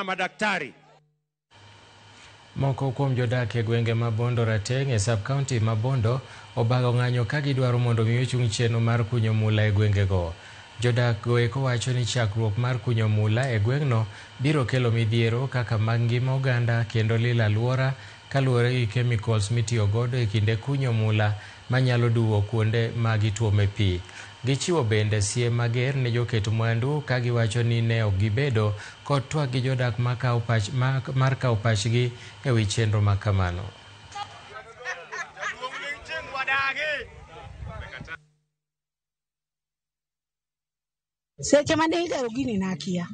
madaktari. Moko kuom jodak e gwenge Mabondo Rateng e sub-county Mabondo obago ng'anyo ka gidwaro mondo mi ochung chenro mar kunyo mula e gwengego. Jodak go eko wacho ni chakruok mar kunyo mula e gwengno biro kelo midhiero kaka mag ngima oganda kendo lil alwora kaluwore gi chemicals mitiyo godo e kinde kunyo mula manyalo duwo kuonde ma gituome pi. Gichiwo bende siem mager ne joket mwandu ka giwacho ni ne ok gibedo kod twak gi jodak mar kawo pachgi e wi chenro ma kamano. Seche mane igero gini nakia.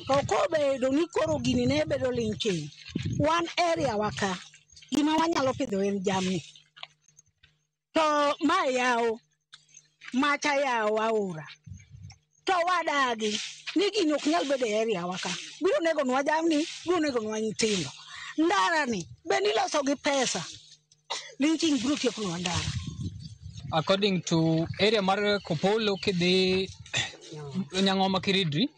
To kobedo ni koro gini ne bedo linking. One area waka. Gima wanyalo pidho en jamni. To ma yawo. Macha yawo aora. To wadagi. Ni gini ok nyal bedo e area waka. Biro nego nwa jamni. Biro nego nwa nyithindo. Ndara ni. Be niloso gi pesa. Linking biro tieko nwa ndara. According to area mar Kopolo kidhi Nyang'oma Kiridri,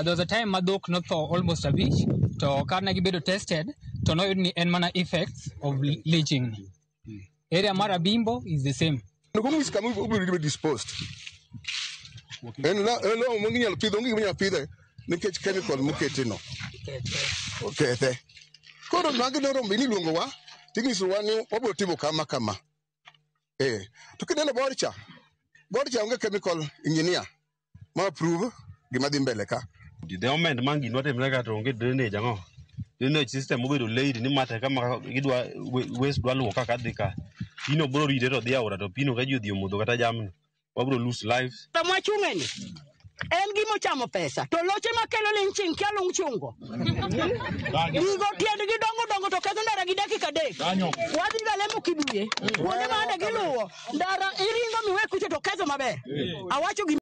there was a time madhok no tho almost a week to karna gibedo tested to no ni en mana effects of leaching. Area mar Abimbo is the same. No como is kamu obi be disposed. En la mo ngi nyal pidho ngi nyal pidho nikech chemical mukete no. Okay the. Koro nangi no rombe ni luongo wa tingiso wa ni obo timo kama. To kineno Borcha onge chemical engineer ma approve gima dhi mbele ka. The government mangi note mlega to onge drainage ango. Drainage system obedo laid ni mate kama gidwa waste dwa luwo kaka dhika. Pino bro rite to dhi aora to pino ka ji odhi omodho kata jamni. Wabro lose lives. To mwachungeni. En gimo chamo pesa. To loche makelo linching kyalo chungo. Gigo tiendgi dongo to kadho ndara gi dakika 3. Wadhi ga lemo kibuye. Wone ma ade giluwo. Ndara iringo miwe kucho to kadho maber. Awacho